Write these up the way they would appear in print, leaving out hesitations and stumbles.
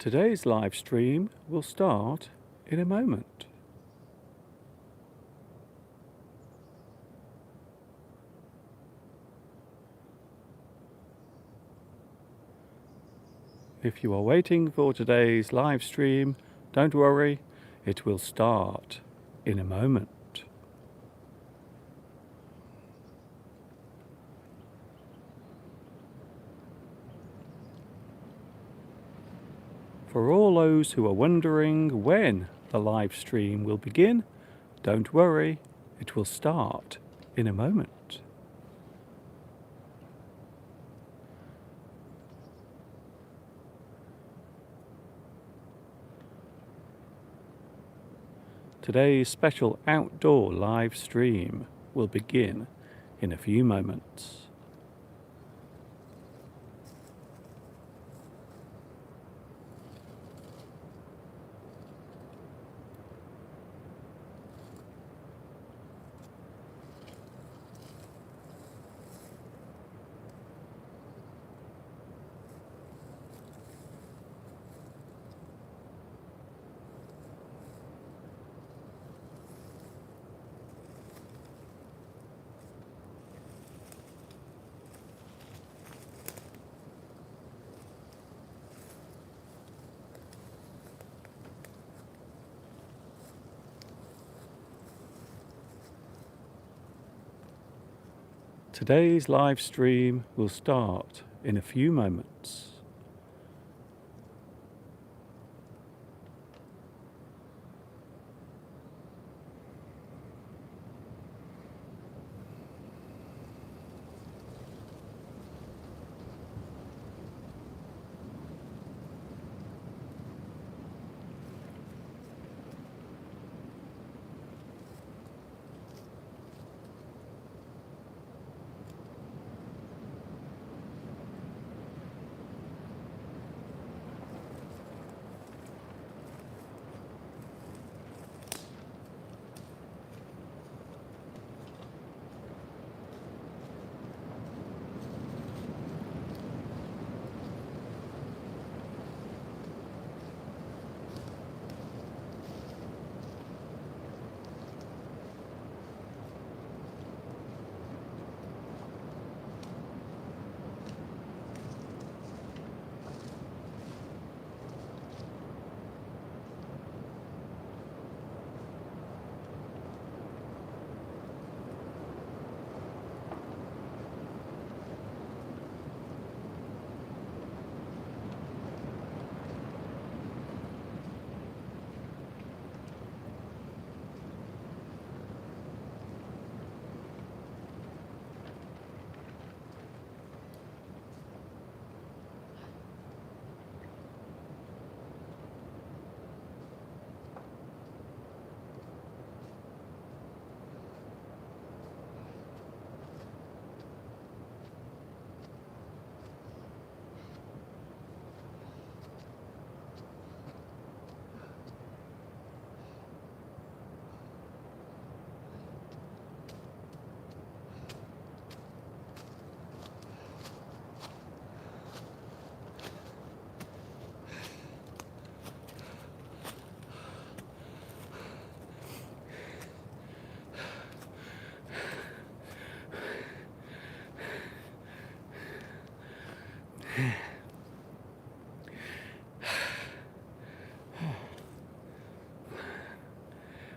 Today's live stream will start in a moment. If you are waiting for today's live stream, don't worry, it will start in a moment. For all those who are wondering when the live stream will begin, don't worry, it will start in a moment. Today's special outdoor live stream will begin in a few moments. Today's live stream will start in a few moments.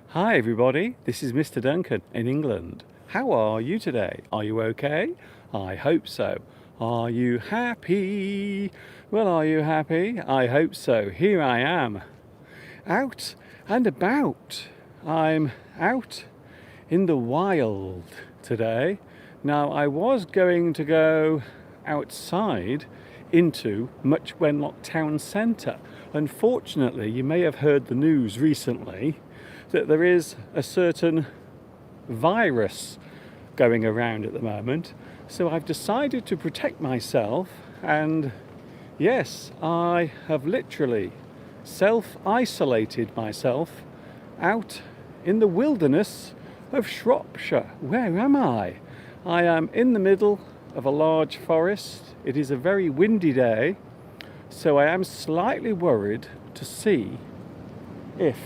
Hi everybody, this is Mr. Duncan in England. How are you today? Are you okay? I hope so. Are you happy? Well, are you happy? I hope so. Here I am, out and about. I'm out in the wild today. Now, I was going to go outside into Much Wenlock Town Centre. Unfortunately, you may have heard the news recently that there is a certain virus going around at the moment. So I've decided to protect myself, and yes, I have literally self-isolated myself out in the wilderness of Shropshire. Where am I? I am in the middle of a large forest. It is a very windy day, So I am slightly worried to see if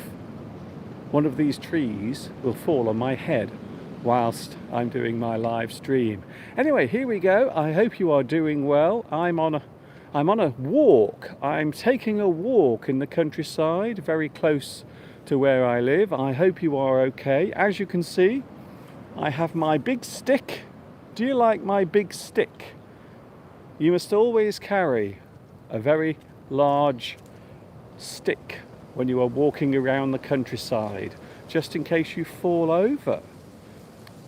one of these trees will fall on my head whilst I'm doing my live stream. Anyway, here we go. I hope you are doing well. I'm on a walk. I'm taking a walk in the countryside, very close to where I live. I hope you are okay. As you can see, I have my big stick. Do you like my big stick? You must always carry a very large stick when you are walking around the countryside, just in case you fall over.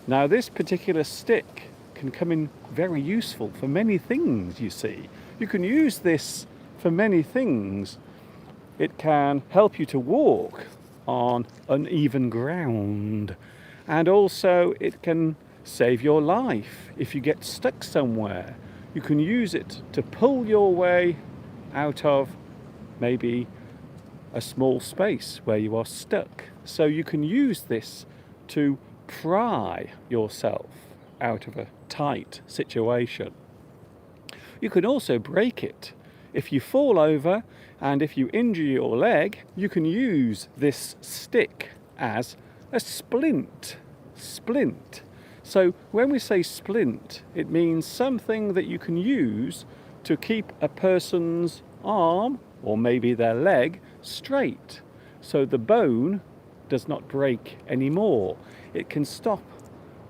Now, this particular stick can come in very useful for many things, you see. You can use this for many things. It can help you to walk on uneven ground, and also it can save your life if you get stuck somewhere. You can use it to pull your way out of maybe a small space where you are stuck. So you can use this to pry yourself out of a tight situation. You can also break it. If you fall over and if you injure your leg, you can use this stick as a splint. So when we say splint, it means something that you can use to keep a person's arm or maybe their leg straight, so the bone does not break anymore. It can stop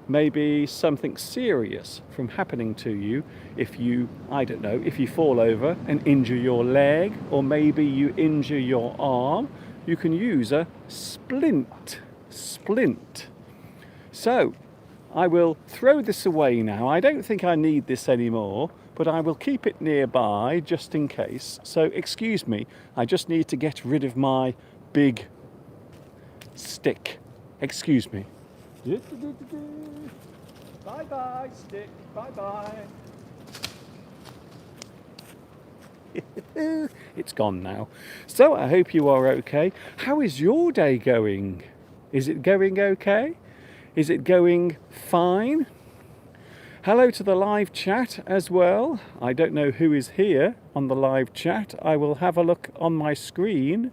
maybe something serious from happening to you if you, I don't know, if you fall over and injure your leg, or maybe you injure your arm, you can use a splint. So I will throw this away now. I don't think I need this anymore, but I will keep it nearby just in case. So excuse me, I just need to get rid of my big stick. Excuse me. Bye-bye, stick. Bye-bye. It's gone now. So I hope you are okay. How is your day going? Is it going okay? Is it going fine? Hello to the live chat as well. I don't know who is here on the live chat. I will have a look on my screen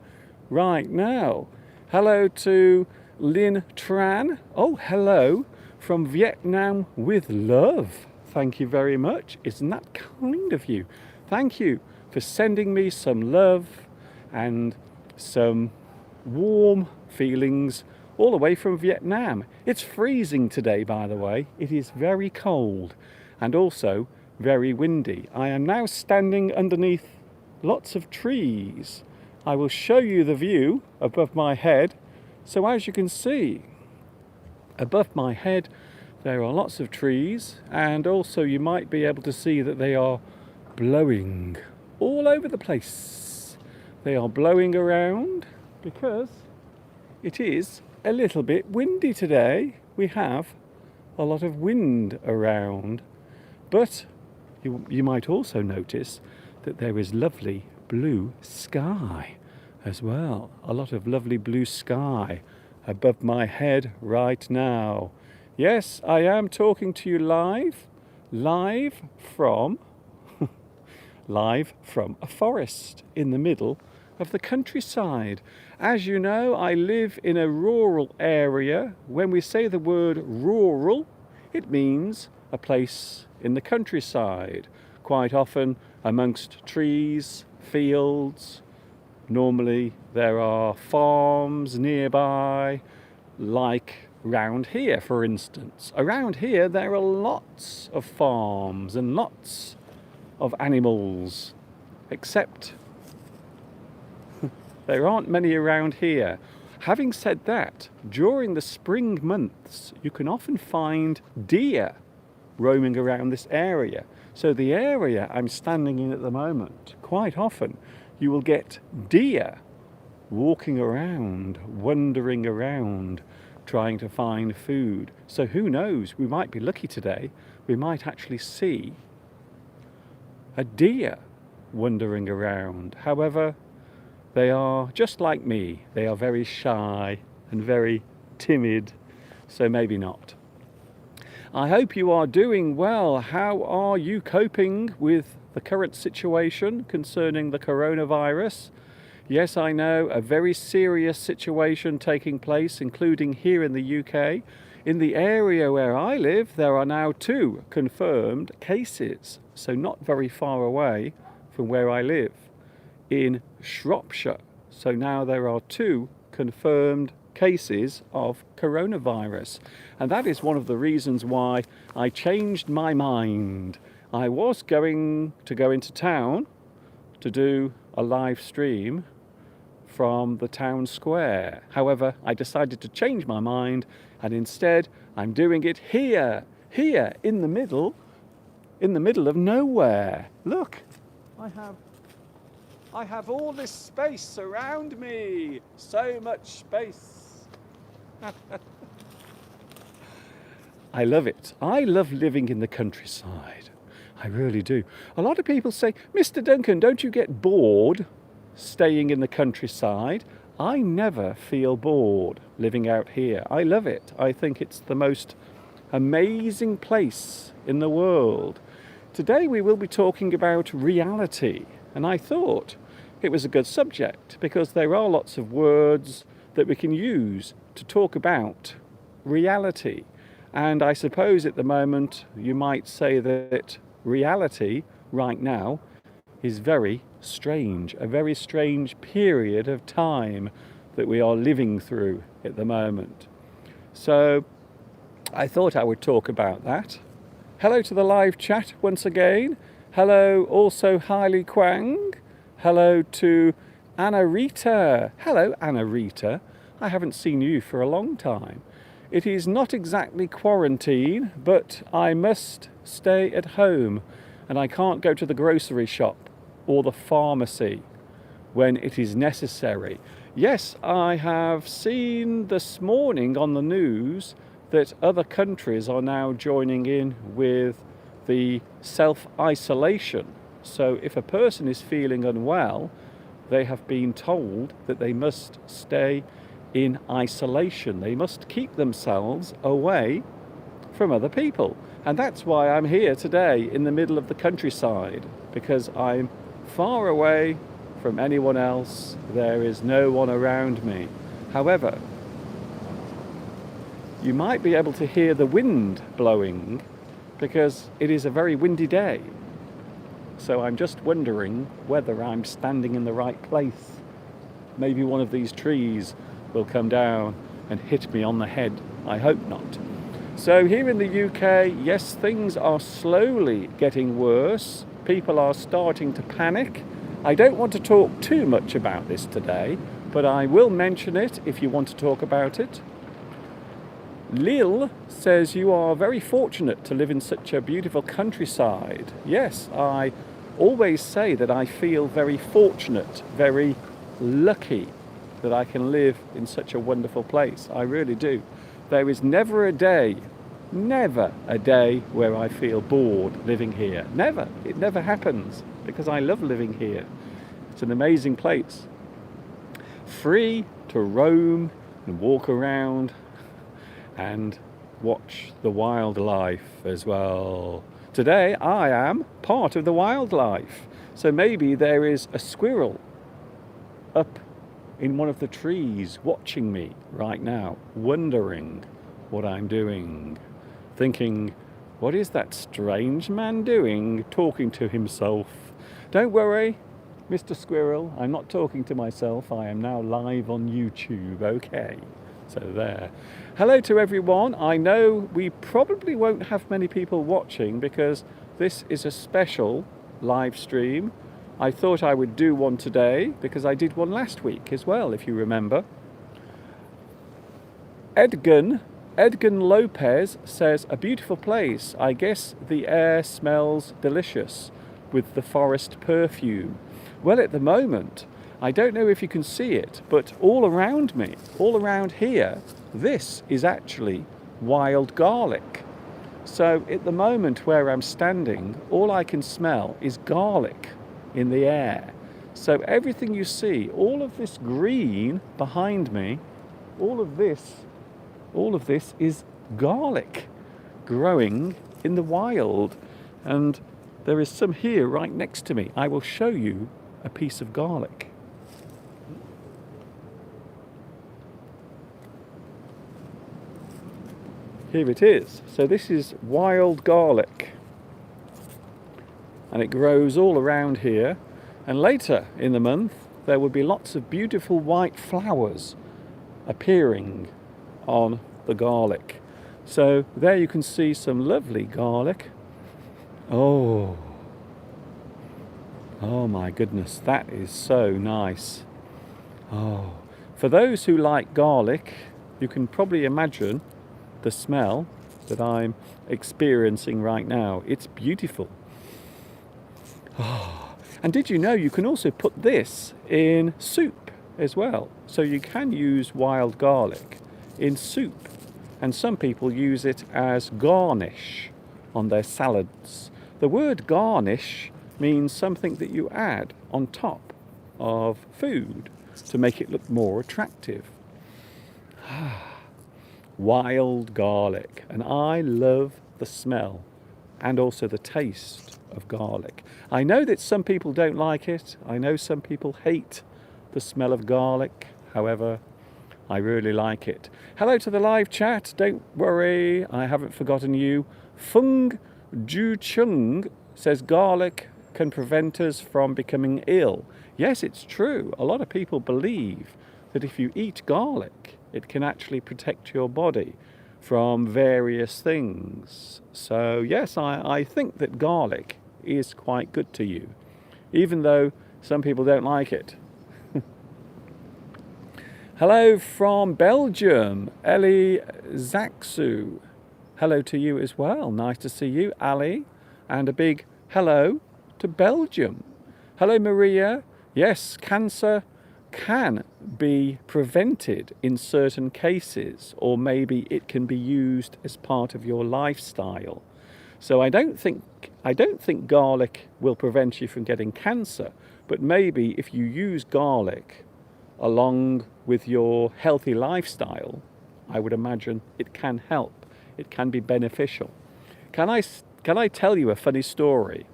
right now. Hello to Lin Tran. Oh, hello from Vietnam with love. Thank you very much. Isn't that kind of you? Thank you for sending me some love and some warm feelings all the way from Vietnam. It's freezing today, by the way. It is very cold and also very windy. I am now standing underneath lots of trees. I will show you the view above my head. So as you can see, above my head there are lots of trees, and also you might be able to see that they are blowing all over the place. They are blowing around because it is a little bit windy today. We have a lot of wind around, but you might also notice that there is lovely blue sky as well. A lot of lovely blue sky above my head right now. Yes, I am talking to you live from live from a forest in the middle of the countryside. As you know, I live in a rural area. When we say the word rural, it means a place in the countryside, quite often amongst trees, fields. Normally there are farms nearby, like round here, for instance. Around here there are lots of farms and lots of animals, except there aren't many around here. Having said that, during the spring months you can often find deer roaming around this area. So the area I'm standing in at the moment, quite often you will get deer walking around, wandering around, trying to find food. So who knows, we might be lucky today. We might actually see a deer wandering around. However, they are just like me. They are very shy and very timid, so maybe not. I hope you are doing well. How are you coping with the current situation concerning the coronavirus. Yes, I know, a very serious situation taking place, including here in the UK. In the area where I live, there are now 2 confirmed cases, so not very far away from where I live, in Shropshire. So now there are 2 confirmed cases of coronavirus. And that is one of the reasons why I changed my mind. I was going to go into town to do a live stream from the town square. However, I decided to change my mind, and instead I'm doing it here in the middle of nowhere. Look, I have all this space around me. So much space. I love it. I love living in the countryside. I really do. A lot of people say, Mr. Duncan, don't you get bored staying in the countryside? I never feel bored living out here. I love it. I think it's the most amazing place in the world. Today we will be talking about reality, and I thought it was a good subject because there are lots of words that we can use to talk about reality. And I suppose at the moment you might say that reality right now is very strange, a very strange period of time that we are living through at the moment. So I thought I would talk about that. Hello to the live chat once again. Hello also Hailey Kwang. Hello to Anna Rita. Hello Anna Rita. I haven't seen you for a long time. It is not exactly quarantine, but I must stay at home and I can't go to the grocery shop or the pharmacy when it is necessary. Yes, I have seen this morning on the news that other countries are now joining in with the self-isolation. So if a person is feeling unwell, they have been told that they must stay in isolation. They must keep themselves away from other people. And that's why I'm here today in the middle of the countryside, because I'm far away from anyone else. There is no one around me. However, you might be able to hear the wind blowing because it is a very windy day. So I'm just wondering whether I'm standing in the right place. Maybe one of these trees will come down and hit me on the head. I hope not. So here in the UK, yes, things are slowly getting worse. People are starting to panic. I don't want to talk too much about this today, but I will mention it if you want to talk about it. Lil says you are very fortunate to live in such a beautiful countryside. Yes, I always say that I feel very fortunate, very lucky that I can live in such a wonderful place. I really do. There is never a day where I feel bored living here. Never. It never happens because I love living here. It's an amazing place. Free to roam and walk around and watch the wildlife as well. Today I am part of the wildlife. So maybe there is a squirrel up in one of the trees watching me right now, wondering what I'm doing, thinking, what is that strange man doing, talking to himself? Don't worry, Mr. Squirrel, I'm not talking to myself. I am now live on YouTube, okay? So there. Hello to everyone. I know we probably won't have many people watching because this is a special live stream. I thought I would do one today because I did one last week as well, if you remember. Edgan Lopez says, a beautiful place. I guess the air smells delicious with the forest perfume. Well, at the moment, I don't know if you can see it, but all around me, all around here, this is actually wild garlic. So at the moment where I'm standing, all I can smell is garlic in the air. So everything you see, all of this green behind me, all of this is garlic growing in the wild. And There is some here right next to me. I will show you a piece of garlic. Here it is. So this is wild garlic. And it grows all around here. And later in the month, there will be lots of beautiful white flowers appearing on the garlic. So there you can see some lovely garlic. Oh my goodness, that is so nice. Oh, for those who like garlic, you can probably imagine the smell that I'm experiencing right now. It's beautiful. Oh. And did you know you can also put this in soup as well? So you can use wild garlic in soup. And some people use it as garnish on their salads. The word garnish means something that you add on top of food to make it look more attractive. Wild garlic. And I love the smell and also the taste of garlic. I know that some people don't like it. I know some people hate the smell of garlic. However, I really like it. Hello to the live chat. Don't worry, I haven't forgotten you. Fung Ju Chung says garlic can prevent us from becoming ill. Yes, it's true. A lot of people believe that if you eat garlic, it can actually protect your body from various things. So yes, I think that garlic is quite good to you, even though some people don't like it. Hello from Belgium, Ellie Zaksu. Hello to you as well. Nice to see you, Ali. And a big hello to Belgium. Hello, Maria. Yes, cancer can be prevented in certain cases, or maybe it can be used as part of your lifestyle. So I don't think garlic will prevent you from getting cancer, but maybe if you use garlic along with your healthy lifestyle, I would imagine it can help. It can be beneficial. Can I tell you a funny story?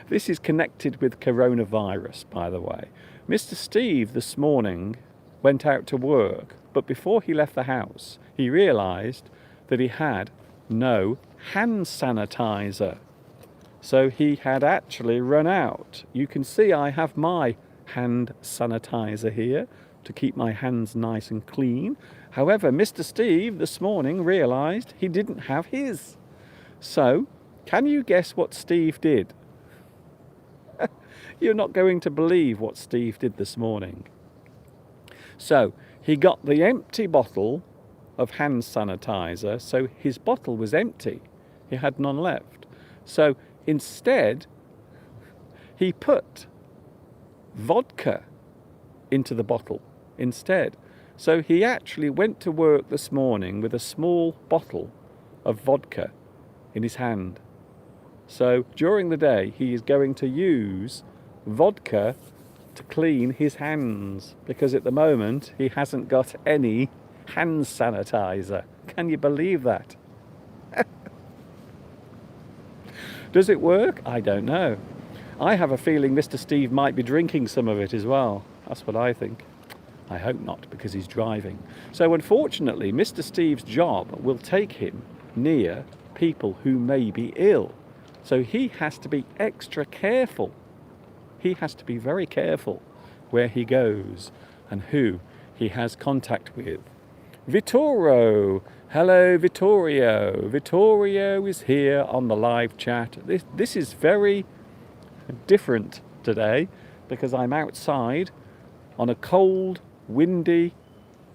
This is connected with coronavirus, by the way. Mr. Steve this morning went out to work, but before he left the house, he realized that he had no hand sanitizer. So he had actually run out. You can see I have my hand sanitizer here to keep my hands nice and clean. However, Mr. Steve this morning realized he didn't have his. So, can you guess what Steve did? You're not going to believe what Steve did this morning. So, he got the empty bottle of hand sanitizer, so his bottle was empty. He had none left. So, instead, he put vodka into the bottle instead. So he actually went to work this morning with a small bottle of vodka in his hand. So during the day he is going to use vodka to clean his hands, because at the moment he hasn't got any hand sanitizer. Can you believe that? Does it work? I don't know. I have a feeling Mr. Steve might be drinking some of it as well. That's what I think. I hope not, because he's driving. So unfortunately, Mr. Steve's job will take him near people who may be ill. So he has to be extra careful. He has to be very careful where he goes and who he has contact with. Vittoro. Hello, Vittorio. Vittorio is here on the live chat. This is very different today because I'm outside on a cold, windy,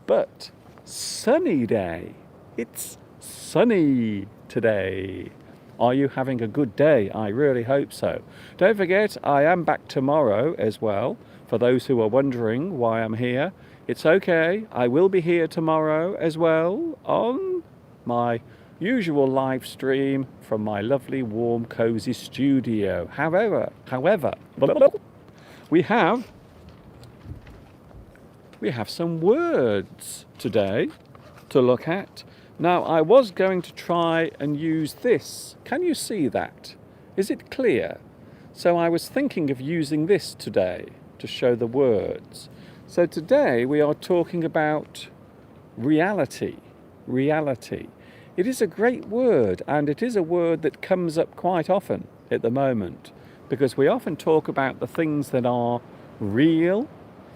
but sunny day. It's sunny today. Are you having a good day? I really hope so. Don't forget, I am back tomorrow as well. For those who are wondering why I'm here, it's okay. I will be here tomorrow as well on my usual live stream from my lovely, warm, cozy studio. However, we have some words today to look at. Now, I was going to try and use this. Can you see that? Is it clear? So I was thinking of using this today to show the words. So today we are talking about reality. Reality. It is a great word, and it is a word that comes up quite often at the moment, because we often talk about the things that are real,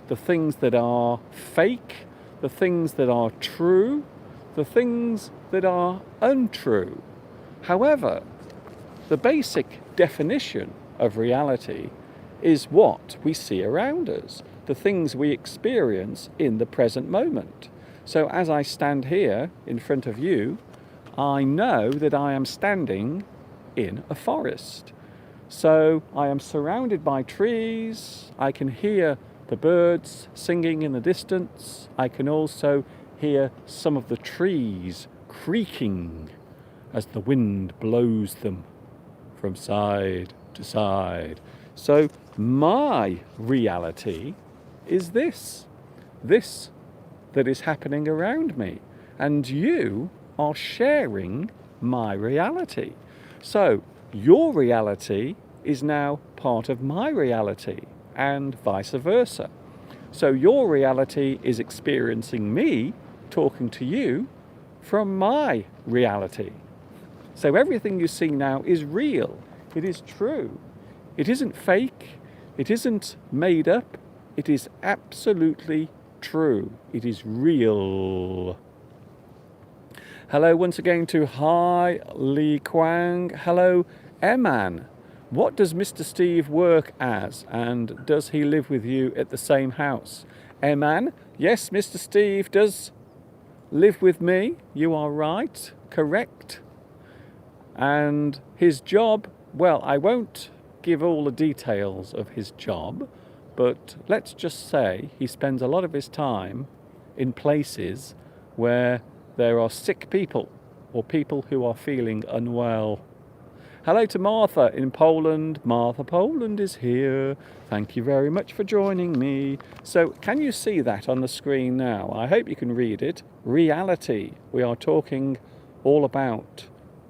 the things that are fake, the things that are true, the things that are untrue. However, the basic definition of reality is what we see around us, the things we experience in the present moment. So as I stand here in front of you, I know that I am standing in a forest. So I am surrounded by trees. I can hear the birds singing in the distance. I can also hear some of the trees creaking as the wind blows them from side to side. So my reality is this that is happening around me, and you are sharing my reality. So your reality is now part of my reality, and vice versa. So your reality is experiencing me talking to you from my reality. So everything you see now is real. It is true. It isn't fake. It isn't made up. It is absolutely true. It is real. Hello once again to Hai Li Kwang. Hello, Eman. What does Mr. Steve work as, and does he live with you at the same house? Eman, yes, Mr. Steve does live with me. You are right, correct. And his job, well, I won't give all the details of his job, but let's just say he spends a lot of his time in places where there are sick people or people who are feeling unwell. Hello to Martha in Poland. Martha Poland is here. Thank you very much for joining me. So can you see that on the screen now? I hope you can read it. Reality. We are talking all about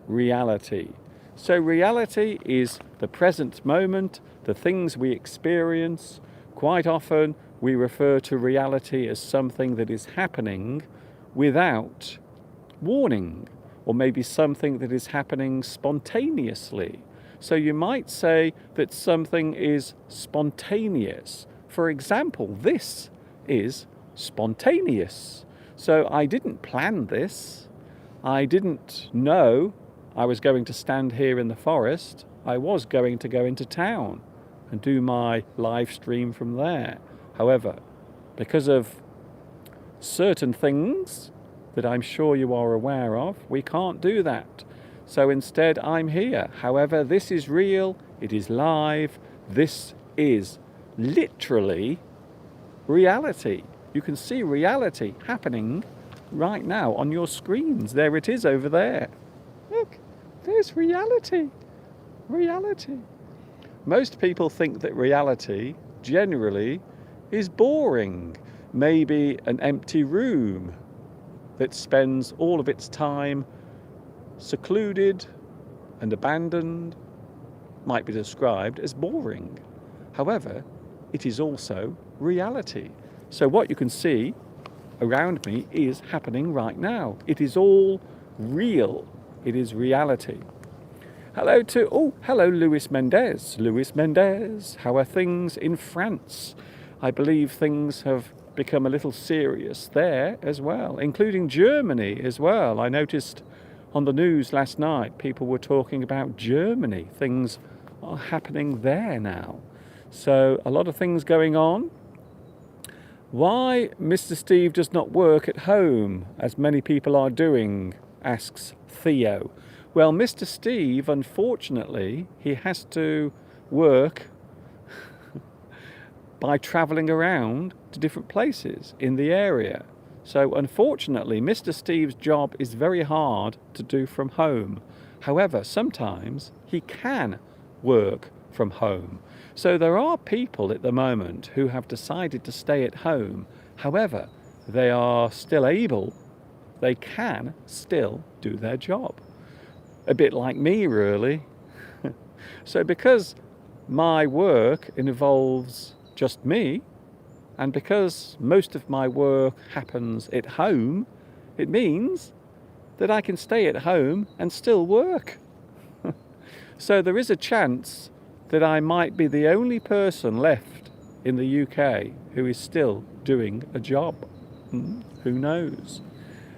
reality. So reality is the present moment, the things we experience. Quite often we refer to reality as something that is happening without warning, or maybe something that is happening spontaneously. So you might say that something is spontaneous. For example, this is spontaneous. So I didn't plan this. I didn't know I was going to stand here in the forest. I was going to go into town and do my live stream from there. However, because of certain things that I'm sure you are aware of, we can't do that. So instead I'm here. However, this is real, it is live, this is literally reality. You can see reality happening right now on your screens. There it is over there. Look, there's reality. Reality. Most people think that reality generally is boring. Maybe an empty room that spends all of its time secluded and abandoned might be described as boring. However, it is also reality. So what you can see around me is happening right now. It is all real. It is reality. Hello Luis Mendez. Luis Mendez, how are things in France? I believe things have become a little serious there as well, including Germany as well. I noticed on the news last night people were talking about Germany. Things are happening there now. So a lot of things going on. Why Mr. Steve does not work at home, as many people are doing, asks Theo. Well, Mr. Steve, unfortunately, he has to work by travelling around to different places in the area. So unfortunately, Mr. Steve's job is very hard to do from home. However, sometimes he can work from home. So there are people at the moment who have decided to stay at home. However, they are still able, they can still do their job. A bit like me, really. So because my work involves just me, and because most of my work happens at home, it means that I can stay at home and still work. So there is a chance that I might be the only person left in the UK who is still doing a job. Who knows?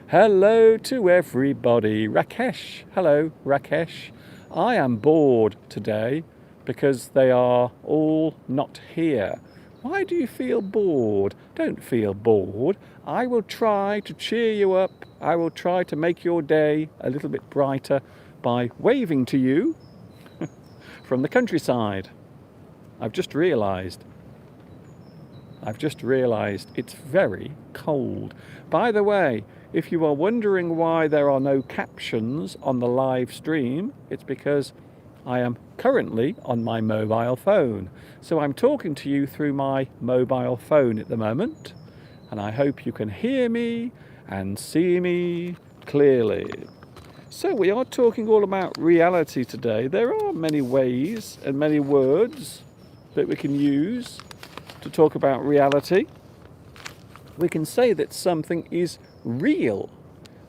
Hello to everybody. Rakesh. Hello, Rakesh. I am bored today because they are all not here. Why do you feel bored? Don't feel bored. I will try to cheer you up. I will try to make your day a little bit brighter by waving to you from the countryside. I've just realised it's very cold. By the way, if you are wondering why there are no captions on the live stream, it's because I am currently on my mobile phone. So I'm talking to you through my mobile phone at the moment, and I hope you can hear me and see me clearly. So we are talking all about reality today. There are many ways and many words that we can use to talk about reality. We can say that something is real,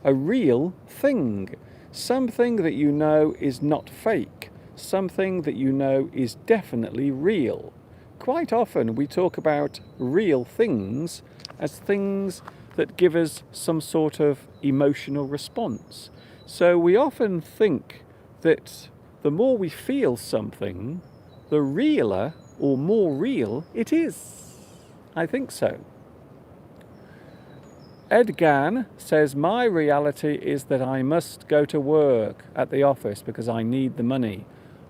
a real thing, something that you know is not fake, something that you know is definitely real. Quite often we talk about real things as things that give us some sort of emotional response. So we often think that the more we feel something, the realer or more real it is. I think so. Ed Gann says, my reality is that I must go to work at the office because I need the money.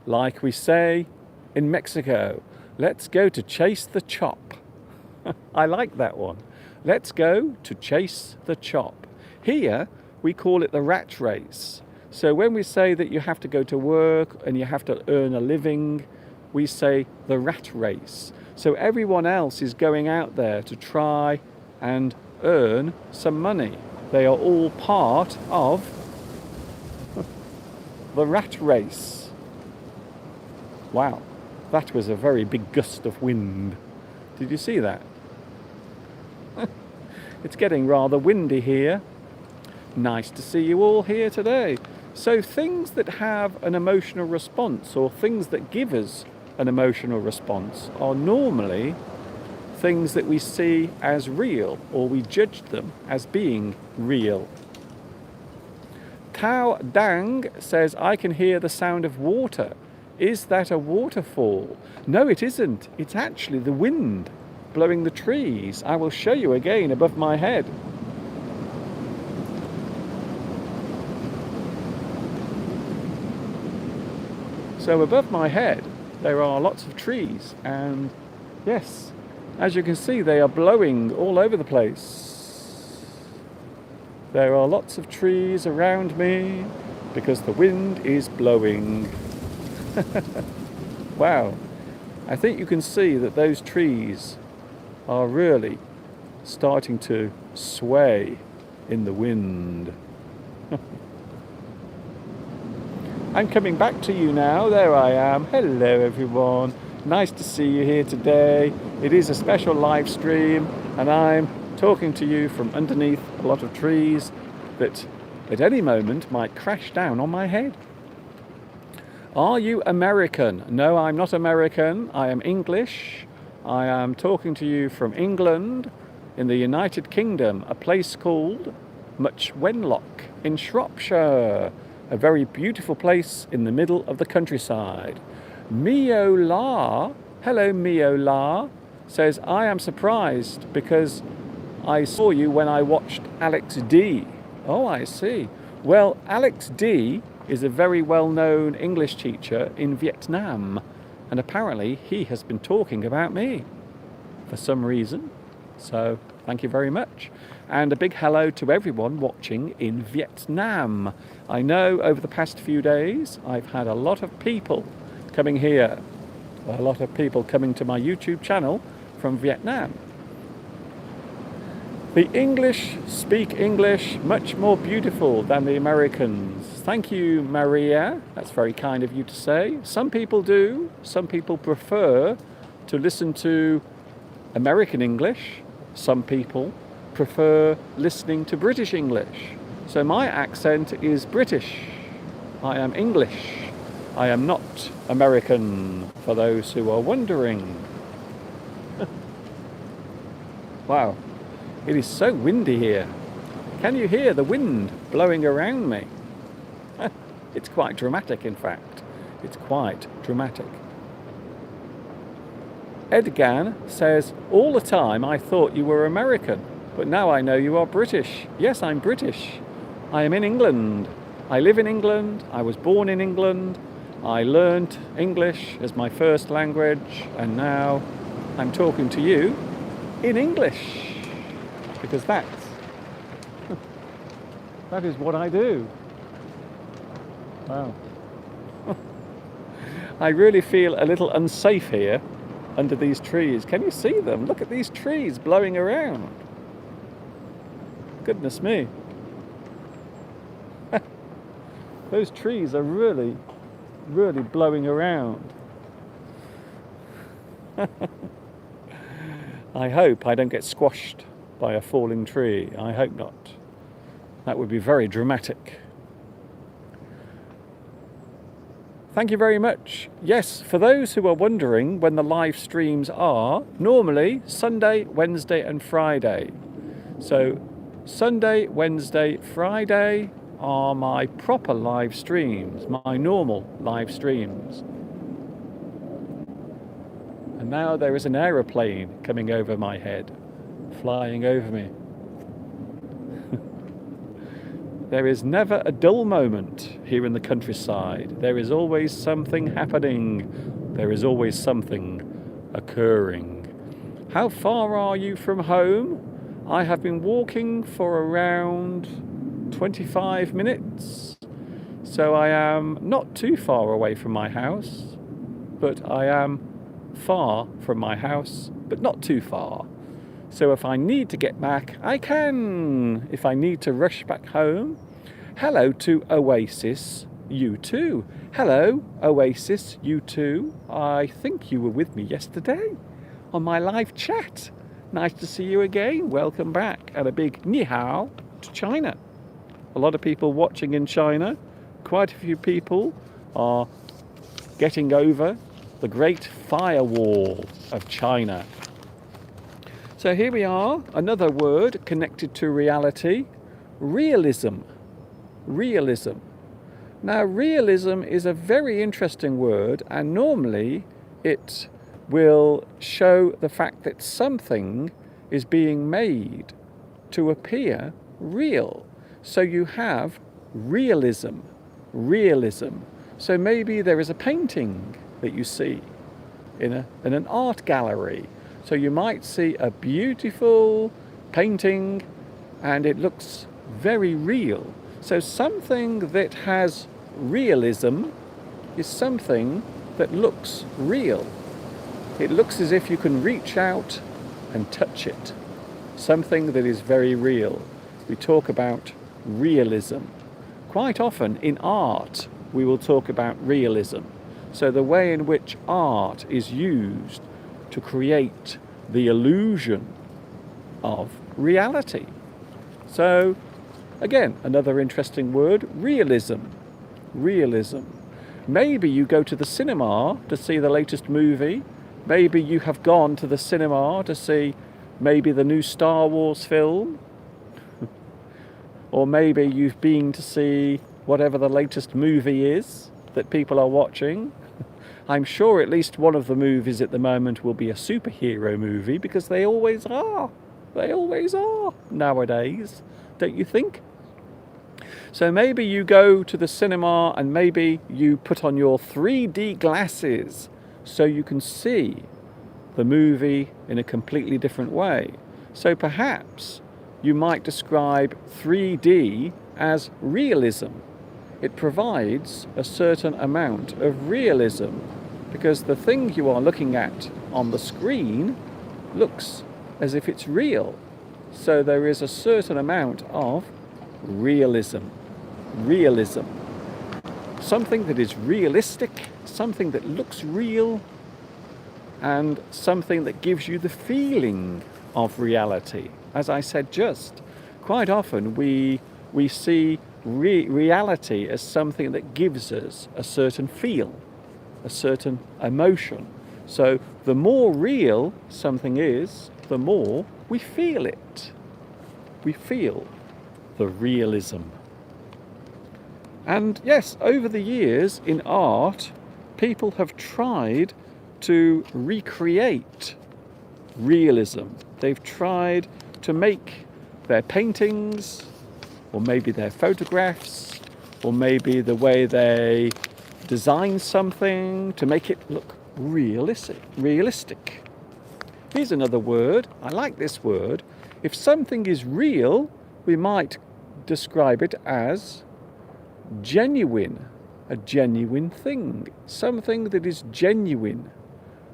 Like we say in Mexico, let's go to chase the chop. I like that one. Let's go to chase the chop. Here, we call it the rat race. So when we say that you have to go to work and you have to earn a living, we say the rat race. So everyone else is going out there to try and earn some money. They are all part of the rat race. Wow, that was a very big gust of wind. Did you see that? It's getting rather windy here. Nice to see you all here today. So things that have an emotional response, or things that give us an emotional response, are normally things that we see as real, or we judge them as being real. Tao Dang says, I can hear the sound of water. Is that a waterfall? No, it isn't. It's actually the wind blowing the trees. I will show you again above my head. So above my head there are lots of trees, and yes, as you can see, they are blowing all over the place. There are lots of trees around me because the wind is blowing. Wow, I think you can see that those trees are really starting to sway in the wind. I'm coming back to you now. There I am. Hello everyone. Nice to see you here today. It is a special live stream and I'm talking to you from underneath a lot of trees that at any moment might crash down on my head. Are you American? No, I'm not American. I am English. I am talking to you from England in the United Kingdom, a place called Much Wenlock in Shropshire. A very beautiful place in the middle of the countryside. Mio La, hello Mio La, says, I am surprised because I saw you when I watched Alex D. Oh, I see. Well, Alex D is a very well-known English teacher in Vietnam, and apparently he has been talking about me for some reason. So thank you very much. And a big hello to everyone watching in Vietnam. I know over the past few days I've had a lot of people coming here, a lot of people coming to my YouTube channel from Vietnam. The English speak English much more beautiful than the Americans. Thank you, Maria. That's very kind of you to say. Some people do. Some people prefer to listen to American English. Some people prefer listening to British English. So my accent is British. I am English. I am not American, for those who are wondering. Wow. It is so windy here. Can you hear the wind blowing around me? It's quite dramatic, in fact. It's quite dramatic. Edgan says, all the time I thought you were American, but now I know you are British. Yes, I'm British. I am in England. I live in England. I was born in England. I learned English as my first language, and now I'm talking to you in English. Because that is what I do. Wow. I really feel a little unsafe here under these trees. Can you see them? Look at these trees blowing around. Goodness me. Those trees are really, really blowing around. I hope I don't get squashed by a falling tree. I hope not. That would be very dramatic. Thank you very much. Yes, for those who are wondering when the live streams are, normally Sunday, Wednesday and Friday. So Sunday, Wednesday, Friday are my proper live streams, my normal live streams. And now there is an aeroplane coming over my head, flying over me. There is never a dull moment here in the countryside. There is always something happening. There is always something occurring. How far are you from home? I have been walking for around 25 minutes. So I am not too far away from my house, but I am far from my house, but not too far. So if I need to get back, I can. If I need to rush back home. Hello to Oasis U2. Hello, Oasis U2. I think you were with me yesterday on my live chat. Nice to see you again. Welcome back. And a big ni hao to China. A lot of people watching in China. Quite a few people are getting over the Great Firewall of China. So here we are, another word connected to reality, realism. Realism. Now, realism is a very interesting word, and normally it will show the fact that something is being made to appear real. So you have realism, realism. So maybe there is a painting that you see in an art gallery. So you might see a beautiful painting and it looks very real. So something that has realism is something that looks real. It looks as if you can reach out and touch it. Something that is very real. We talk about realism. Quite often in art, we will talk about realism. So the way in which art is used to create the illusion of reality. So, again, another interesting word, realism. Realism. Maybe you go to the cinema to see the latest movie. Maybe you have gone to the cinema to see maybe the new Star Wars film. Or maybe you've been to see whatever the latest movie is that people are watching. I'm sure at least one of the movies at the moment will be a superhero movie, because they always are. They always are nowadays, don't you think? So maybe you go to the cinema and maybe you put on your 3D glasses so you can see the movie in a completely different way. So perhaps you might describe 3D as realism. It provides a certain amount of realism because the thing you are looking at on the screen looks as if it's real. So there is a certain amount of realism. Realism. Something that is realistic, something that looks real, and something that gives you the feeling of reality. As I said just, quite often we see reality as something that gives us a certain feel, a certain emotion. So the more real something is, the more we feel it. We feel the realism. And yes, over the years in art, people have tried to recreate realism. They've tried to make their paintings, or maybe their photographs, or maybe the way they design something to make it look realistic. Here's another word. I like this word. If something is real, we might describe it as genuine. A genuine thing. Something that is genuine.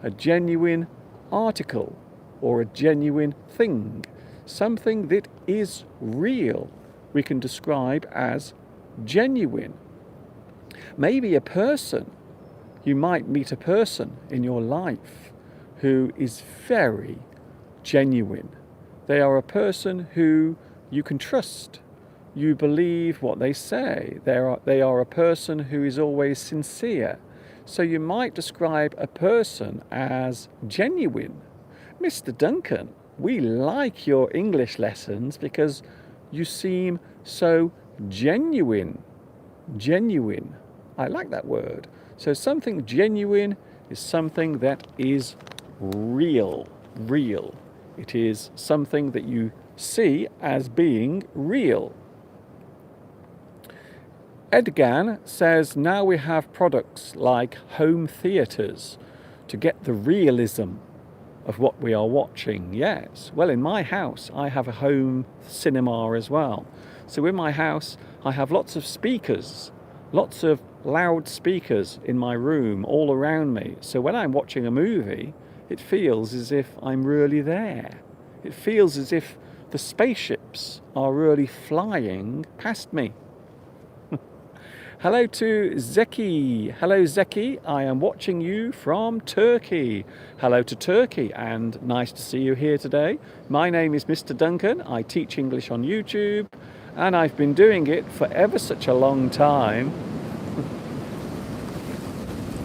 A genuine article or a genuine thing. Something that is real we can describe as genuine. Maybe a person. You might meet a person in your life who is very genuine. They are a person who you can trust. You believe what they say. They are a person who is always sincere. So you might describe a person as genuine. Mr. Duncan, we like your English lessons because you seem so genuine. Genuine. I like that word. So something genuine is something that is real. Real. It is something that you see as being real. Edgan says now we have products like home theatres to get the realism of what we are watching. Yes. Well, in my house, I have a home cinema as well. So in my house, I have lots of speakers, lots of loud speakers in my room all around me. So when I'm watching a movie, it feels as if I'm really there. It feels as if the spaceships are really flying past me. Hello to Zeki. Hello Zeki, I am watching you from Turkey. Hello to Turkey and nice to see you here today. My name is Mr. Duncan. I teach English on YouTube and I've been doing it for ever such a long time.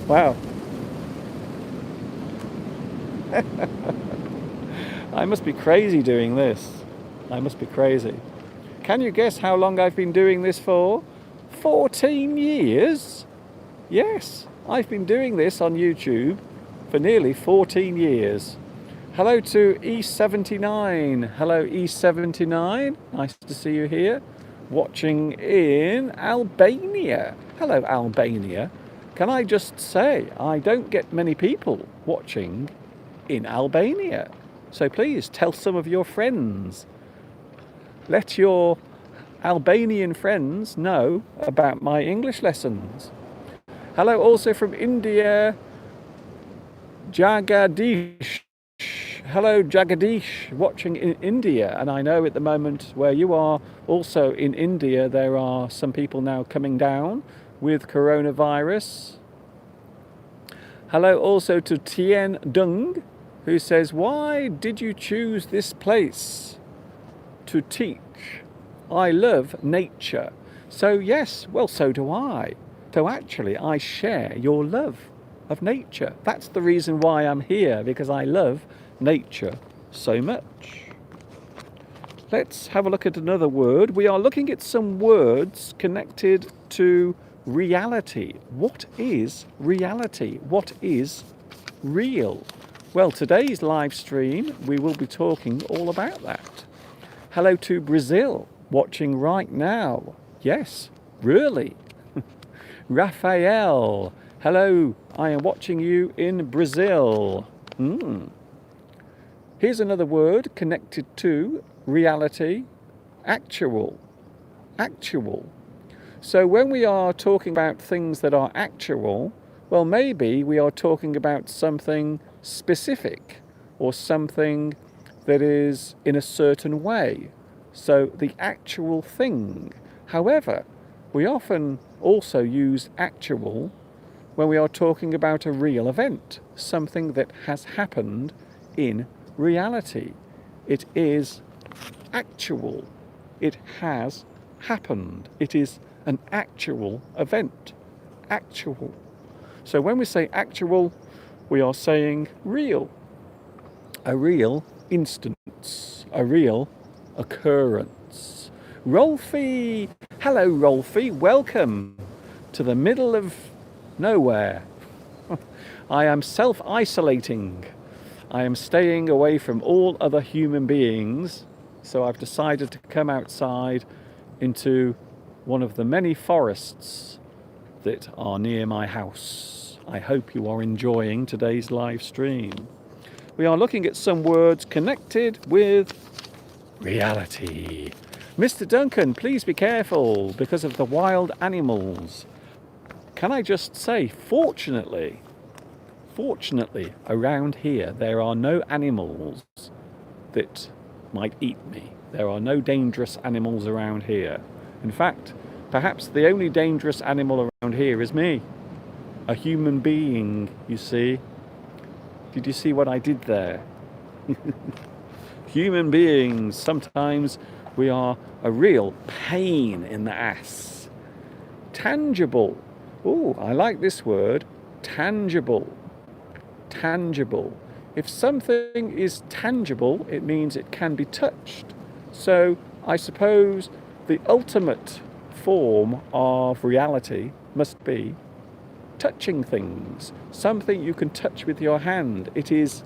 Wow. I must be crazy doing this. I must be crazy. Can you guess how long I've been doing this for? 14 years? Yes, I've been doing this on YouTube for nearly 14 years. Hello to E79. Hello E79. Nice to see you here. Watching in Albania. Hello Albania. Can I just say, I don't get many people watching in Albania. So please tell some of your friends. Let your Albanian friends know about my English lessons. Hello also from India, Jagadish. Hello Jagadish, watching in India. And I know at the moment where you are also in India, there are some people now coming down with coronavirus. Hello also to Tien Dung, who says, why did you choose this place to teach? I love nature. So yes, well, so do I. So actually, I share your love of nature. That's the reason why I'm here, because I love nature so much. Let's have a look at another word. We are looking at some words connected to reality. What is reality? What is real? Well, today's live stream, we will be talking all about that. Hello to Brazil. Watching right now. Yes, really. Raphael, hello, I am watching you in Brazil. Here's another word connected to reality, actual. Actual. So when we are talking about things that are actual, well, maybe we are talking about something specific or something that is in a certain way. So the actual thing. However, we often also use actual when we are talking about a real event, something that has happened in reality. It is actual. It has happened. It is an actual event. Actual. So when we say actual, we are saying real. A real instance. A real occurrence. Rolfie! Hello, Rolfie. Welcome to the middle of nowhere. I am self-isolating. I am staying away from all other human beings, so I've decided to come outside into one of the many forests that are near my house. I hope you are enjoying today's live stream. We are looking at some words connected with reality. Mr. Duncan, please be careful because of the wild animals. Can I just say, fortunately, around here, there are no animals that might eat me. There are no dangerous animals around here. In fact, perhaps the only dangerous animal around here is me. A human being, you see. Did you see what I did there? Human beings, sometimes we are a real pain in the ass. Tangible. Oh, I like this word. Tangible. Tangible. If something is tangible, it means it can be touched. So I suppose the ultimate form of reality must be touching things. Something you can touch with your hand. It is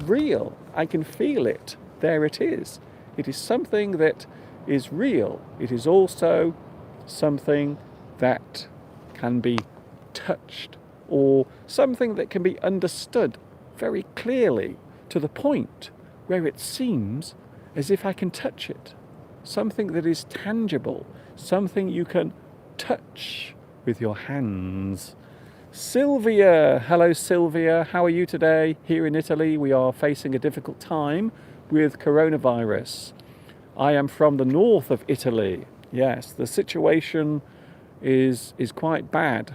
real. I can feel it. There it is. It is something that is real. It is also something that can be touched, or something that can be understood very clearly to the point where it seems as if I can touch it. Something that is tangible, something you can touch with your hands. Sylvia, hello Sylvia, how are you today? Here in Italy we are facing a difficult time with coronavirus. I am from the north of Italy. Yes, the situation is quite bad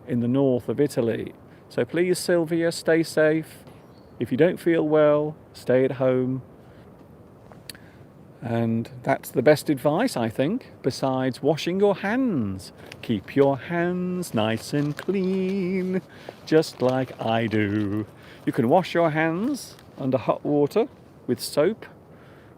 in the north of Italy. So please, Sylvia, stay safe. If you don't feel well, stay at home. And that's the best advice, I think, besides washing your hands. Keep your hands nice and clean, just like I do. You can wash your hands under hot water with soap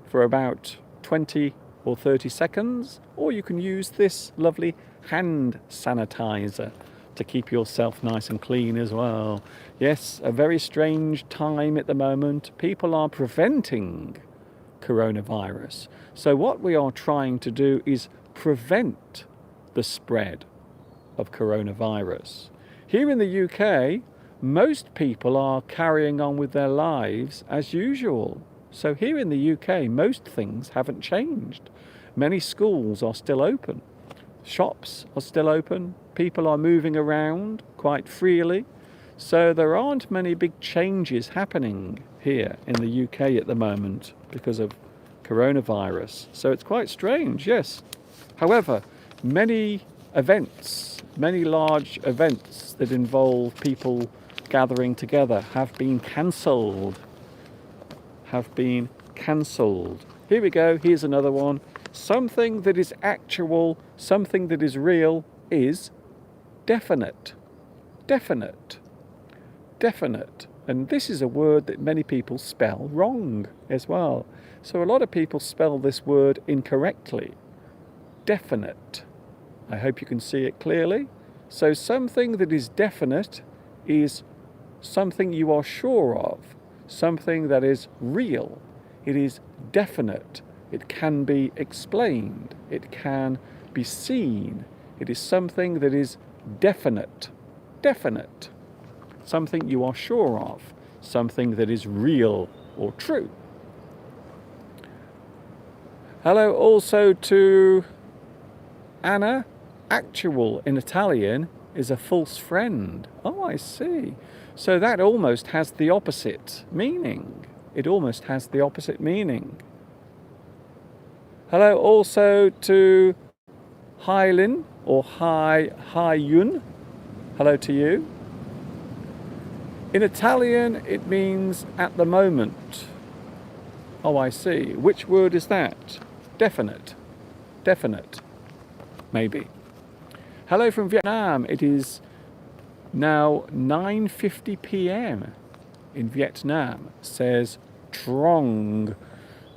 for about 20 or 30 seconds, or you can use this lovely hand sanitizer to keep yourself nice and clean as well. Yes, a very strange time at the moment. People are preventing coronavirus. So what we are trying to do is prevent the spread of coronavirus. Here in the UK, most people are carrying on with their lives as usual. So here in the UK, most things haven't changed. Many schools are still open. Shops are still open. People are moving around quite freely. So there aren't many big changes happening here in the UK at the moment because of coronavirus. So it's quite strange, yes. However, many events, many large events that involve people gathering together have been cancelled. Here we go, here's another one. Something that is actual, something that is real is definite. Definite. Definite. And this is a word that many people spell wrong as well. So a lot of people spell this word incorrectly. Definite. I hope you can see it clearly. So something that is definite is something you are sure of, something that is real. It is definite. It can be explained. It can be seen. It is something that is definite. Definite. Something you are sure of. Something that is real or true. Hello also to Anna. Actual in Italian is a false friend. Oh, I see. So that almost has the opposite meaning. it almost has the opposite meaning. Hello also to Hailin or Hai Yun. Hello to you. In Italian, it means at the moment. Oh, I see. Which word is that? Definite. Definite. Maybe. Hello from Vietnam. It is now 9:50 p.m. in Vietnam. Says Trong.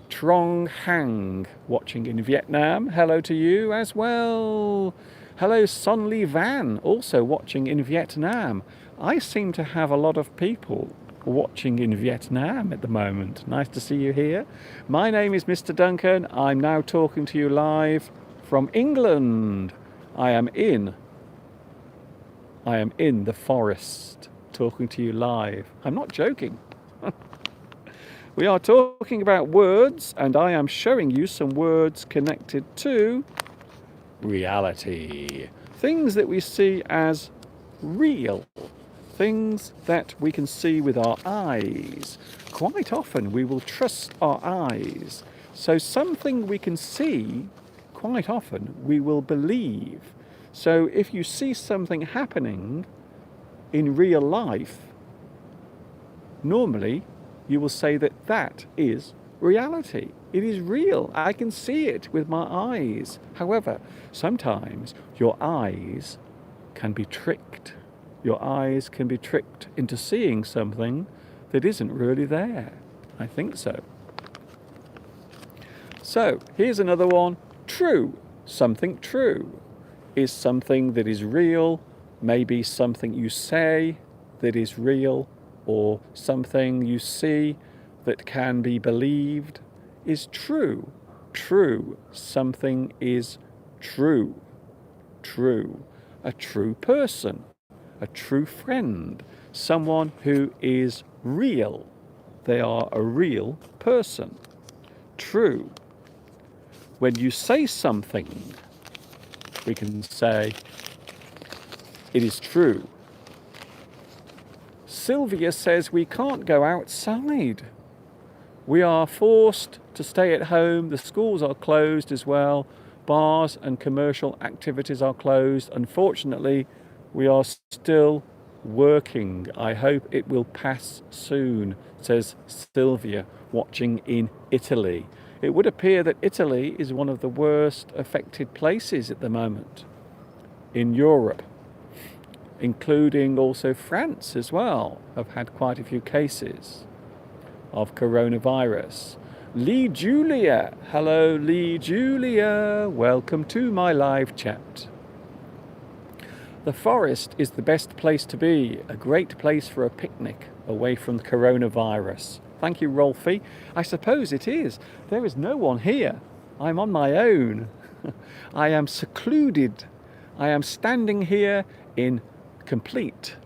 Trong Hang, watching in Vietnam. Hello to you as well. Hello Son Lee Van, also watching in Vietnam. I seem to have a lot of people watching in Vietnam at the moment. Nice to see you here. My name is Mr. Duncan. I'm now talking to you live from England. I am in the forest talking to you live. I'm not joking. We are talking about words, and I am showing you some words connected to reality. Things that we see as real. Things that we can see with our eyes. Quite often we will trust our eyes. So something we can see, quite often we will believe. So if you see something happening in real life, normally you will say that that is reality. It is real. I can see it with my eyes. However, sometimes your eyes can be tricked. Your eyes can be tricked into seeing something that isn't really there. I think so. So, here's another one. True. Something true is something that is real, maybe something you say that is real, or something you see that can be believed is true. True. Something is true. True. A true person. A true friend. Someone who is real. They are a real person. True. When you say something, we can say, it is true. Sylvia says we can't go outside. We are forced to stay at home. The schools are closed as well. Bars and commercial activities are closed. Unfortunately, we are still working. I hope it will pass soon, says Sylvia, watching in Italy. It would appear that Italy is one of the worst affected places at the moment in Europe, including also France as well. Have had quite a few cases of coronavirus. Lee Julia. Hello, Lee Julia. Welcome to my live chat. The forest is the best place to be, a great place for a picnic away from the coronavirus. Thank you, Rolfie. I suppose it is. There is no one here. I'm on my own. I am secluded. I am standing here in complete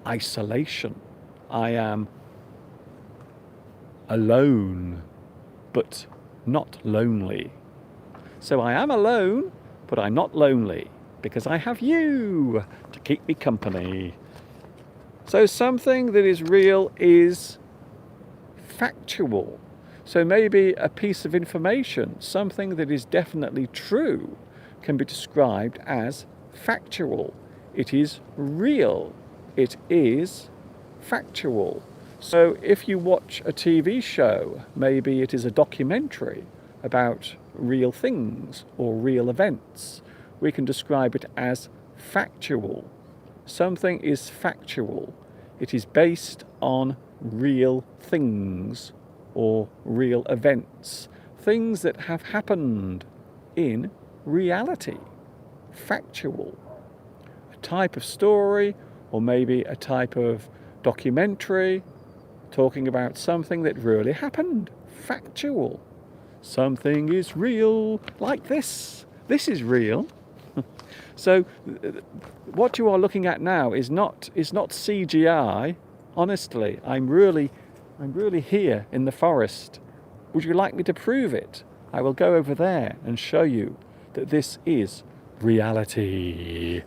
isolation. I am alone, but not lonely. So I am alone, but I'm not lonely, because I have you to keep me company. So something that is real is factual. So maybe a piece of information, something that is definitely true, can be described as factual. It is real. It is factual. So if you watch a TV show, maybe it is a documentary about real things or real events, we can describe it as factual. Something is factual. It is based on real things or real events, things that have happened in reality. Factual. A type of story, or maybe a type of documentary talking about something that really happened. Factual. Something is real, like this. This is real. So what you are looking at now is not CGI. Honestly, I'm really here in the forest. Would you like me to prove it? I will go over there and show you that this is reality.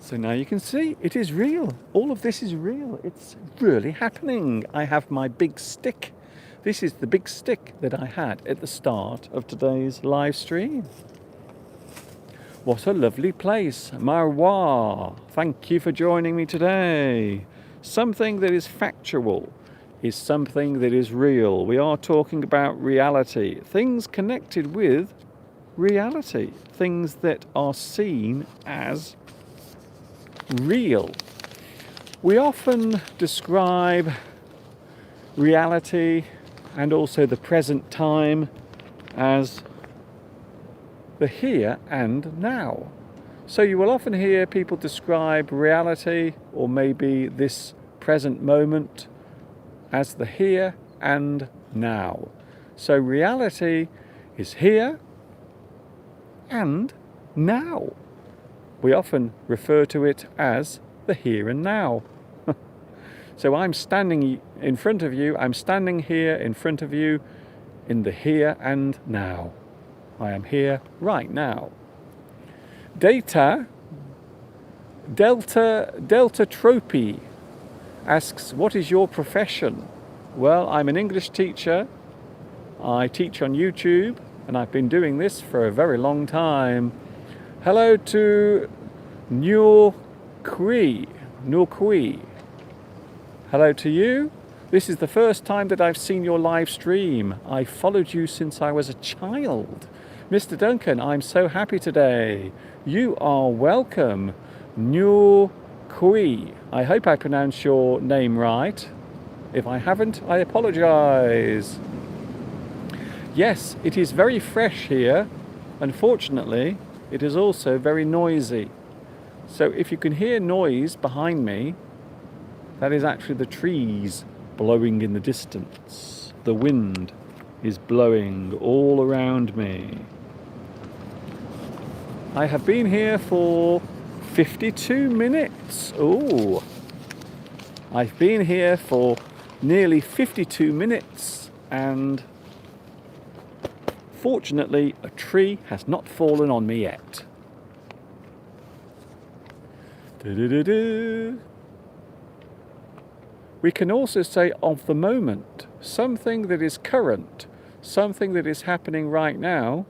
So now you can see it is real. All of this is real. It's really happening. I have my big stick. This is the big stick that I had at the start of today's live stream. What a lovely place. Marwa. Thank you for joining me today. Something that is factual is something that is real. We are talking about reality. Things connected with reality. Things that are seen as real. We often describe reality and also the present time as the here and now. So you will often hear people describe reality or maybe this present moment as the here and now. So reality is here and now. We often refer to it as the here and now. So I'm standing in front of you, I'm standing here in front of you in the here and now. I am here right now. Delta Tropy asks, what is your profession? Well, I'm an English teacher. I teach on YouTube and I've been doing this for a very long time. Hello to Nur Kui. Hello to you. This is the first time that I've seen your live stream. I followed you since I was a child. Mr. Duncan, I'm so happy today. You are welcome. Nur Kui. I hope I pronounced your name right. If I haven't, I apologize. Yes, it is very fresh here. Unfortunately, it is also very noisy. So if you can hear noise behind me, that is actually the trees blowing in the distance. The wind is blowing all around me. I have been here for 52 minutes. Oh, I've been here for nearly 52 minutes and fortunately a tree has not fallen on me yet. We can also say of the moment. Something that is current, something that is happening right now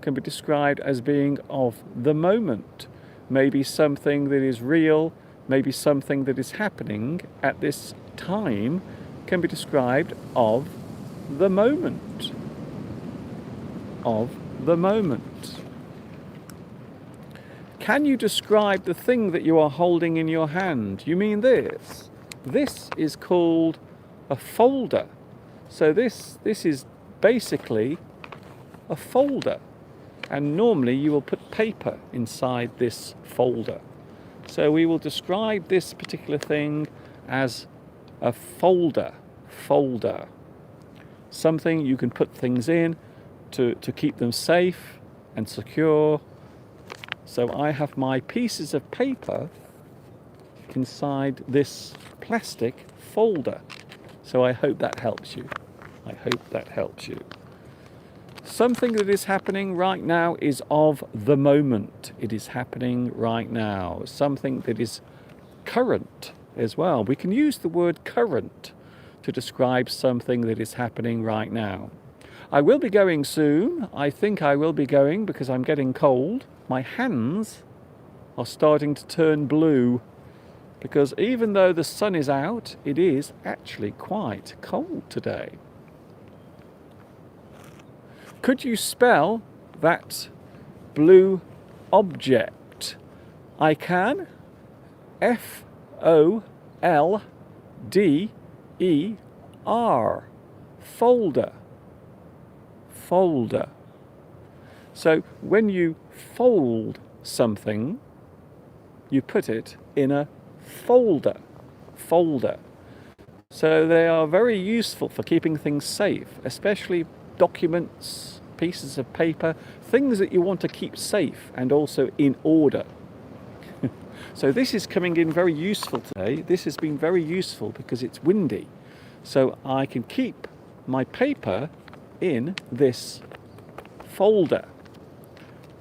can be described as being of the moment. Maybe something that is real, maybe something that is happening at this time can be described of the moment. Of the moment. Can you describe the thing that you are holding in your hand? You mean this? This is called a folder. So this is basically a folder. And normally you will put paper inside this folder. So we will describe this particular thing as a folder. Folder. Something you can put things in to keep them safe and secure. So I have my pieces of paper inside this plastic folder. So I hope that helps you. I hope that helps you. Something that is happening right now is of the moment. It is happening right now. Something that is current as well. We can use the word current to describe something that is happening right now. I will be going soon. I think I will be going because I'm getting cold. My hands are starting to turn blue because even though the sun is out, it is actually quite cold today. Could you spell that blue object? I can. F-O-L-D-E-R. Folder. Folder. So when you fold something, you put it in a folder. Folder. So they are very useful for keeping things safe, especially documents, pieces of paper, things that you want to keep safe and also in order. So this is coming in very useful today. This has been very useful because it's windy. So I can keep my paper in this folder.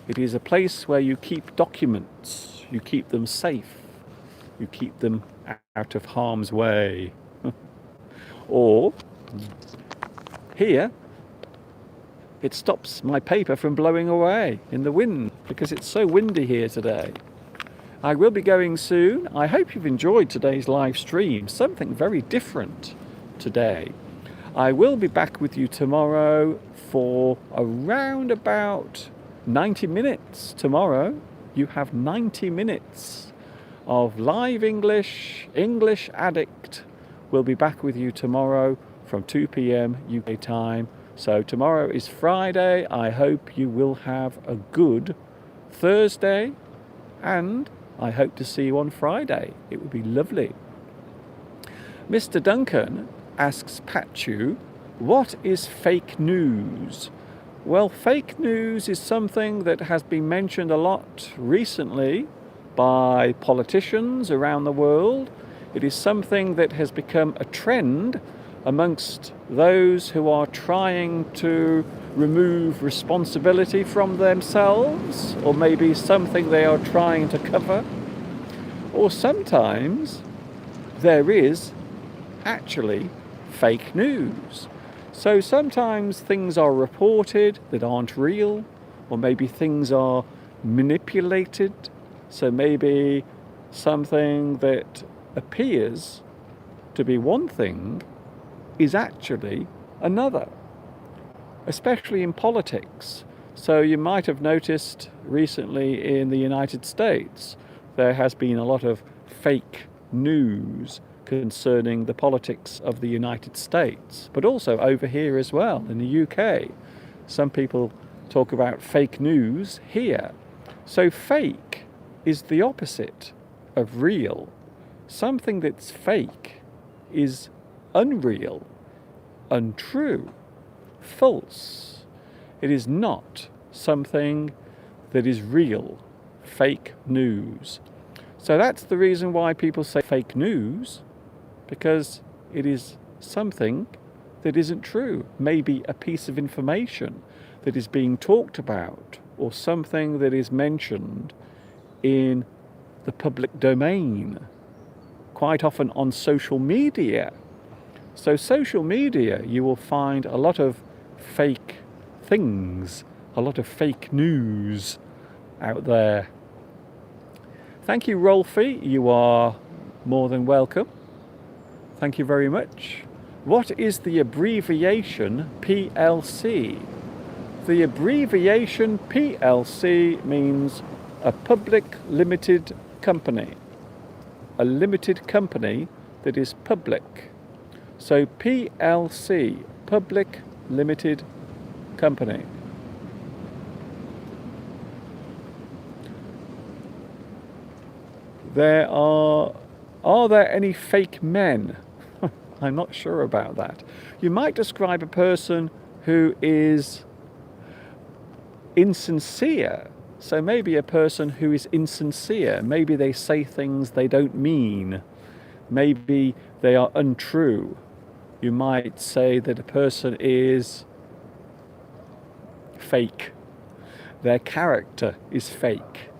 It is a place where you keep documents, you keep them safe, you keep them out of harm's way. Or here, it stops my paper from blowing away in the wind because it's so windy here today. I will be going soon. I hope you've enjoyed today's live stream, something very different today. I will be back with you tomorrow for around about 90 minutes. Tomorrow you have 90 minutes of live English. English Addict will be back with you tomorrow from 2 p.m. UK time. So tomorrow is Friday. I hope you will have a good Thursday, and I hope to see you on Friday. It would be lovely. Mr. Duncan asks Pachu, what is fake news? Well, fake news is something that has been mentioned a lot recently by politicians around the world. It is something that has become a trend amongst those who are trying to remove responsibility from themselves, or maybe something they are trying to cover. Or sometimes there is actually fake news. So sometimes things are reported that aren't real, or maybe things are manipulated. So maybe something that appears to be one thing is actually another, especially in politics. So you might have noticed recently in the United States there has been a lot of fake news concerning the politics of the United States, but also over here as well in the UK. Some people talk about fake news here. So fake is the opposite of real. Something that's fake is unreal, untrue, false. It is not something that is real, fake news. So that's the reason why people say fake news, because it is something that isn't true. Maybe a piece of information that is being talked about, or something that is mentioned in the public domain, quite often on social media. So social media, you will find a lot of fake things, a lot of fake news out there. Thank you, Rolfie. You are more than welcome. Thank you very much. What is the abbreviation PLC? The abbreviation PLC means a public limited company. A limited company that is public. So PLC, Public Limited Company. Are there any fake men? I'm not sure about that. You might describe a person who is insincere. So maybe a person who is insincere. Maybe they say things they don't mean. Maybe they are untrue. You might say that a person is fake. Their character is fake.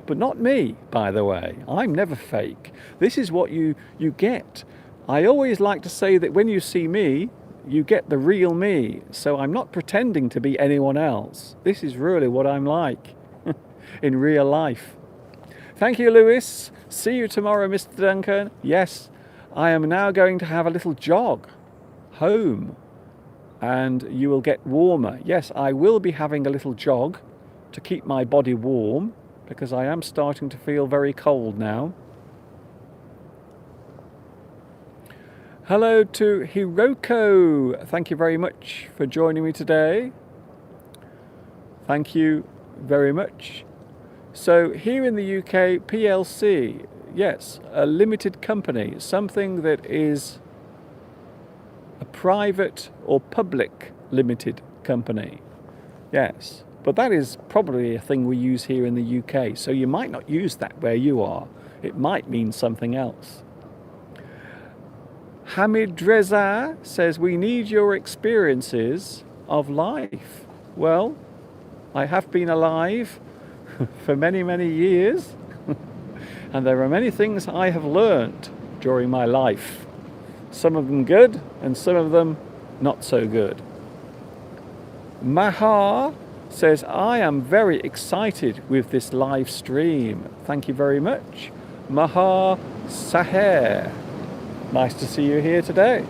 But not me, by the way. I'm never fake. This is what you get. I always like to say that when you see me, you get the real me. So I'm not pretending to be anyone else. This is really what I'm like in real life. Thank you, Lewis. See you tomorrow, Mr. Duncan. Yes, I am now going to have a little jog home, and you will get warmer. Yes, I will be having a little jog to keep my body warm, because I am starting to feel very cold now. Hello to Hiroko. Thank you very much for joining me today. Thank you very much. So here in the UK, PLC, yes, a limited company, something that is a private or public limited company. Yes, but that is probably a thing we use here in the UK. So you might not use that where you are. It might mean something else. Hamid Reza says, we need your experiences of life. Well, I have been alive for many, many years, and there are many things I have learnt during my life. Some of them good, and some of them not so good. Mahar says, I am very excited with this live stream. Thank you very much. Mahar Saher. Nice to see you here today.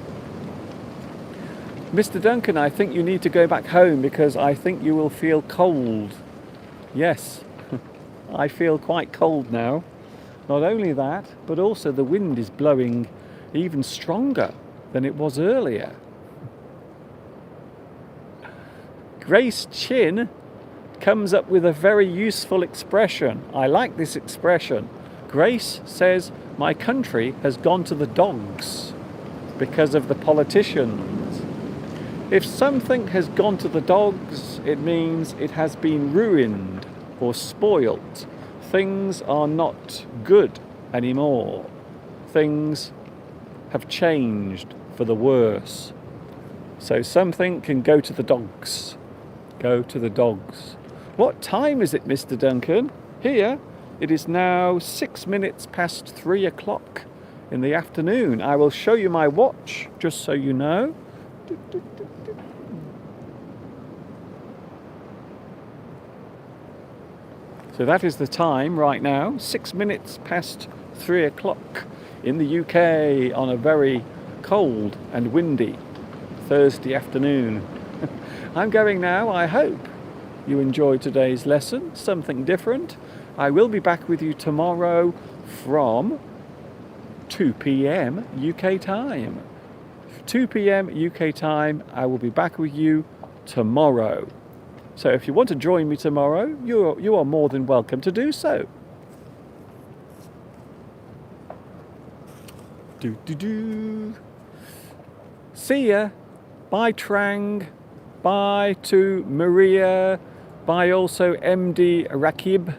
Mr. Duncan, I think you need to go back home because I think you will feel cold. Yes, I feel quite cold now. Not only that, but also the wind is blowing even stronger than it was earlier. Grace Chin comes up with a very useful expression. I like this expression. Grace says, my country has gone to the dogs because of the politicians. If something has gone to the dogs, it means it has been ruined or spoilt. Things are not good anymore. Things have changed for the worse. So something can go to the dogs. Go to the dogs. What time is it, Mr. Duncan? Here, it is now 6 minutes past 3 o'clock in the afternoon. I will show you my watch, just so you know. So that is the time right now, 6 minutes past 3 o'clock in the UK on a very cold and windy Thursday afternoon. I'm going now. I hope you enjoyed today's lesson, something different. I will be back with you tomorrow from 2 p.m. UK time. 2 p.m. UK time, I will be back with you tomorrow. So if you want to join me tomorrow, you are more than welcome to do so. See ya. Bye Trang. Bye to Maria. Bye also MD Rakib.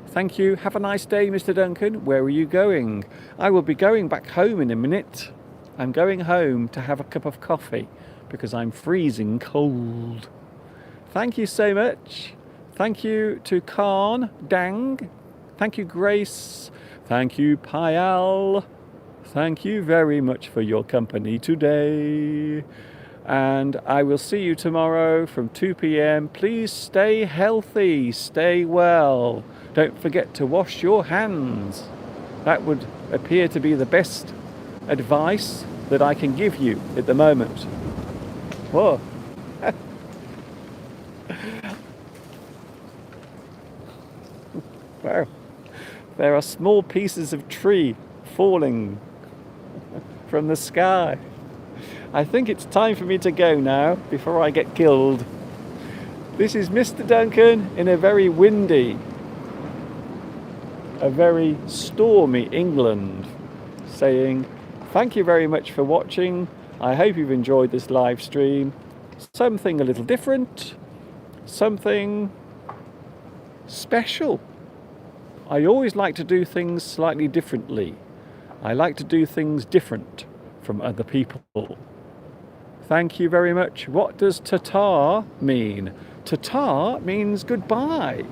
Thank you. Have a nice day, Mr. Duncan. Where are you going? I will be going back home in a minute. I'm going home to have a cup of coffee because I'm freezing cold. Thank you so much. Thank you to Khan Dang. Thank you, Grace. Thank you, Payal. Thank you very much for your company today. And I will see you tomorrow from 2 p.m. Please stay healthy, stay well. Don't forget to wash your hands. That would appear to be the best advice that I can give you at the moment. Whoa. Wow. There are small pieces of tree falling from the sky. I think it's time for me to go now before I get killed. This is Mr. Duncan in a very windy, a very stormy England, saying thank you very much for watching. I hope you've enjoyed this live stream. Something a little different, something special. I always like to do things slightly differently. I like to do things different from other people. Thank you very much. What does ta-ta mean? Ta-ta means goodbye.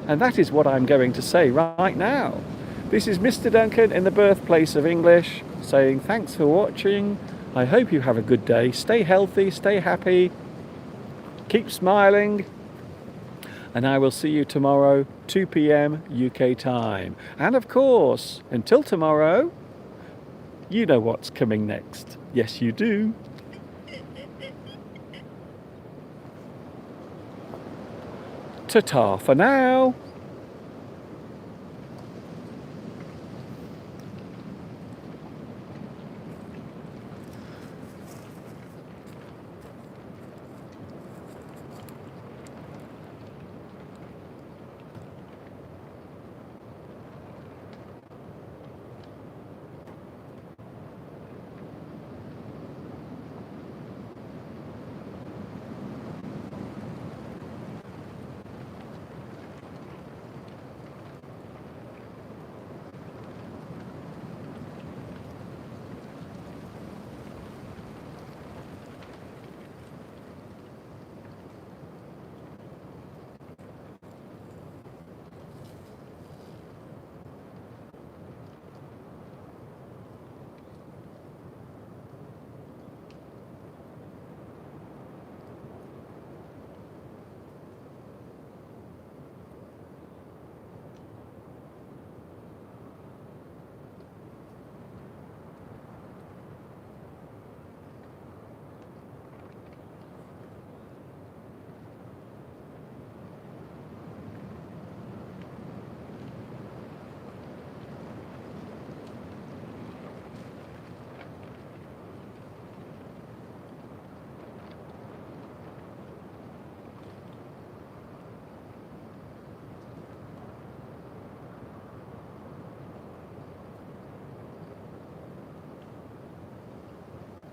And that is what I'm going to say right now. This is Mr. Duncan in the birthplace of English saying thanks for watching. I hope you have a good day. Stay healthy, stay happy, keep smiling. And I will see you tomorrow, 2 p.m. UK time. And of course, until tomorrow, you know what's coming next. Yes, you do. Ta-ta for now.